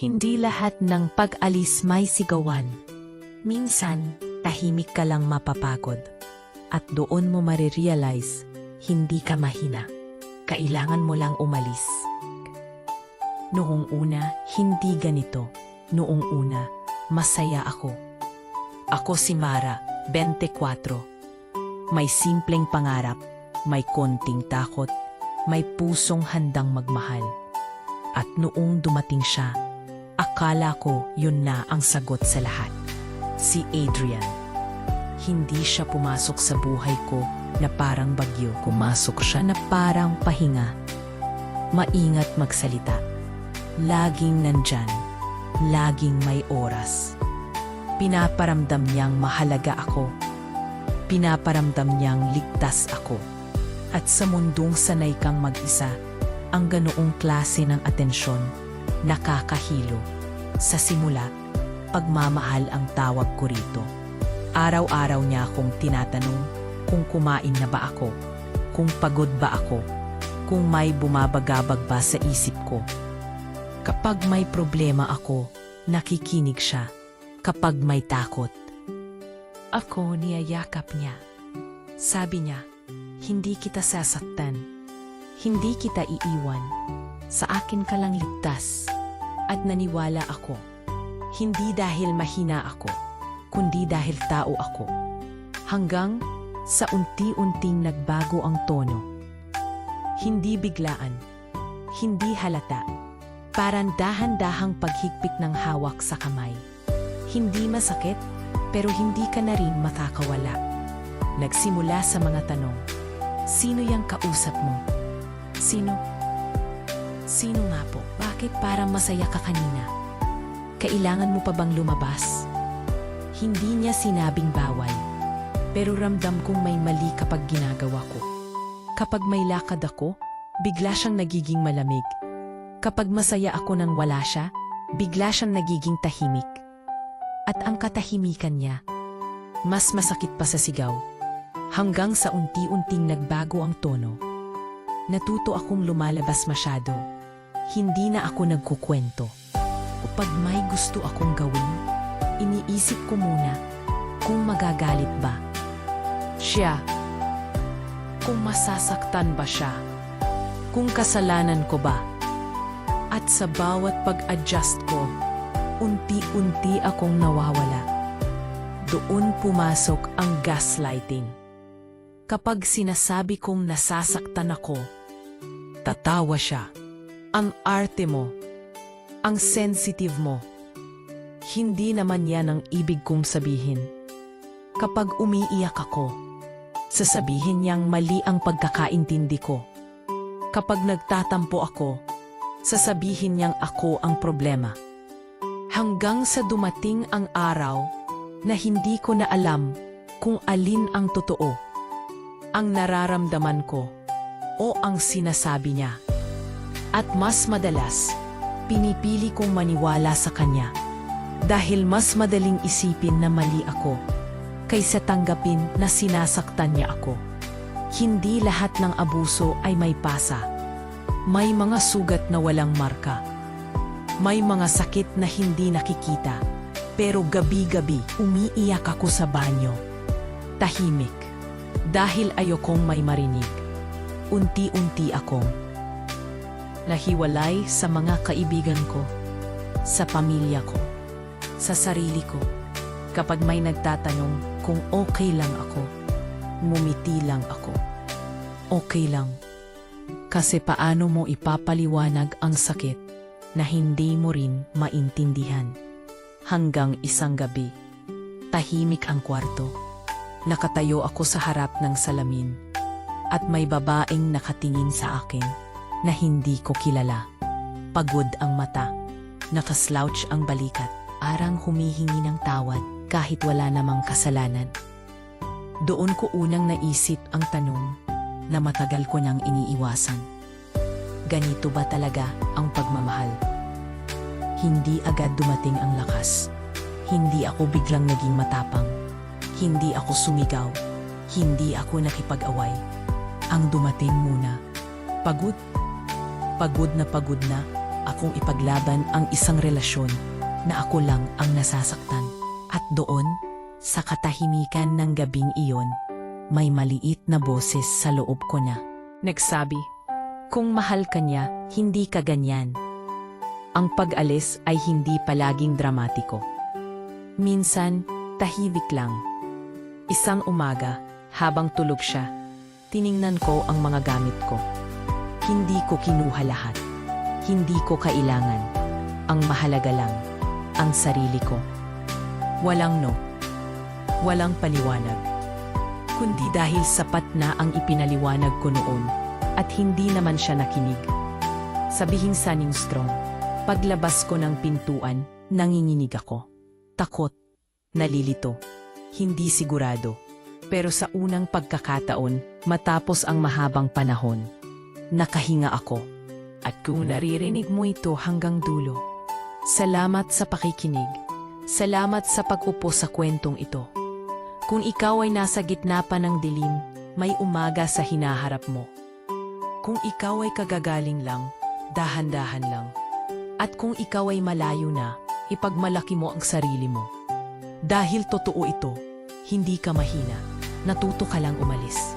Hindi lahat ng pag-alis may sigawan. Minsan, tahimik ka lang mapapagod. At doon mo marirealize, hindi ka mahina. Kailangan mo lang umalis. Noong una, hindi ganito. Noong una, masaya ako. Ako si Mara, 24. May simpleng pangarap, may konting takot, may pusong handang magmahal. At noong dumating siya, akala ko yun na ang sagot sa lahat. Si Adrian. Hindi siya pumasok sa buhay ko na parang bagyo. Pumasok siya na parang pahinga. Maingat magsalita. Laging nandyan. Laging may oras. Pinaparamdam niyang mahalaga ako. Pinaparamdam niyang ligtas ako. At sa mundong sanay kang mag-isa, ang ganoong klase ng atensyon, nakakahilo. Sa simula, pagmamahal ang tawag ko rito. Araw-araw niya akong tinatanong kung kumain na ba ako, kung pagod ba ako, kung may bumabagabag ba sa isip ko. Kapag may problema ako, nakikinig siya. Kapag may takot, ako niyayakap niya. Sabi niya, hindi kita sasaktan. Hindi kita iiwan. Sa akin ka lang ligtas. At naniwala ako. Hindi dahil mahina ako, kundi dahil tao ako. Hanggang sa unti-unting nagbago ang tono. Hindi biglaan. Hindi halata. Parang dahan-dahang paghigpit ng hawak sa kamay. Hindi masakit, pero hindi ka na rin makakawala. Nagsimula sa mga tanong. Sino yang kausap mo? Sino? Sino nga po? Bakit parang masaya ka kanina? Kailangan mo pa bang lumabas? Hindi niya sinabing bawal, pero ramdam kong may mali kapag ginagawa ko. Kapag may lakad ako, bigla siyang nagiging malamig. Kapag masaya ako nang wala siya, bigla siyang nagiging tahimik. At ang katahimikan niya, mas masakit pa sa sigaw. Hanggang sa unti-unting nagbago ang tono. Natuto akong lumalabas masyado. Hindi na ako nagkukwento. Pag may gusto akong gawin, iniisip ko muna kung magagalit ba siya, kung masasaktan ba siya, kung kasalanan ko ba. At sa bawat pag-adjust ko, unti-unti akong nawawala. Doon pumasok ang gaslighting. Kapag sinasabi kong nasasaktan ako, tatawa siya. Ang arte mo, ang sensitive mo. Hindi naman yan ang ibig kong sabihin. Kapag umiiyak ako, sasabihin niyang mali ang pagkakaintindi ko. Kapag nagtatampo ako, sasabihin niyang ako ang problema. Hanggang sa dumating ang araw na hindi ko na alam kung alin ang totoo, ang nararamdaman ko o ang sinasabi niya. At mas madalas, pinipili kong maniwala sa kanya dahil mas madaling isipin na mali ako kaysa tanggapin na sinasaktan niya ako. Hindi lahat ng abuso ay may pasa. May mga sugat na walang marka. May mga sakit na hindi nakikita. Pero gabi-gabi umiiyak ako sa banyo. Tahimik. Dahil ayokong may marinig. Unti-unti akong nahiwalay sa mga kaibigan ko, sa pamilya ko, sa sarili ko. Kapag may nagtatanong kung okay lang ako, ngumiti lang ako. Okay lang. Kasi paano mo ipapaliwanag ang sakit na hindi mo rin maintindihan? Hanggang isang gabi, tahimik ang kwarto. Nakatayo ako sa harap ng salamin at may babaeng nakatingin sa akin na hindi ko kilala. Pagod ang mata, nakaslouch ang balikat, arang humihingi ng tawad kahit wala namang kasalanan. Doon ko unang naisip ang tanong na matagal ko nang iniiwasan. Ganito ba talaga ang pagmamahal? Hindi agad dumating ang lakas. Hindi ako biglang naging matapang. Hindi ako sumigaw. Hindi ako nakipag-away. Ang dumating muna, pagod. Pagod na akong ipaglaban ang isang relasyon na ako lang ang nasasaktan. At doon, sa katahimikan ng gabing iyon, may maliit na boses sa loob ko na nagsabi, kung mahal ka niya, hindi ka ganyan. Ang pag-alis ay hindi palaging dramatiko. Minsan, tahimik lang. Isang umaga, habang tulog siya, tiningnan ko ang mga gamit ko. Hindi ko kinuha lahat. Hindi ko kailangan. Ang mahalaga lang, ang sarili ko. Walang no. Walang paliwanag. Kundi dahil sapat na ang ipinaliwanag ko noon at hindi naman siya nakinig. Sabihin sa Ning Strong, paglabas ko ng pintuan, nanginginig ako. Takot, nalilito, hindi sigurado. Pero sa unang pagkakataon, matapos ang mahabang panahon, nakahinga ako. At kung naririnig mo ito hanggang dulo, salamat sa pakikinig. Salamat sa pag-upo sa kwentong ito. Kung ikaw ay nasa gitna pa ng dilim, may umaga sa hinaharap mo. Kung ikaw ay kagagaling lang, dahan-dahan lang. At kung ikaw ay malayo na, ipagmalaki mo ang sarili mo. Dahil totoo ito, hindi ka mahina. Natuto ka lang umalis.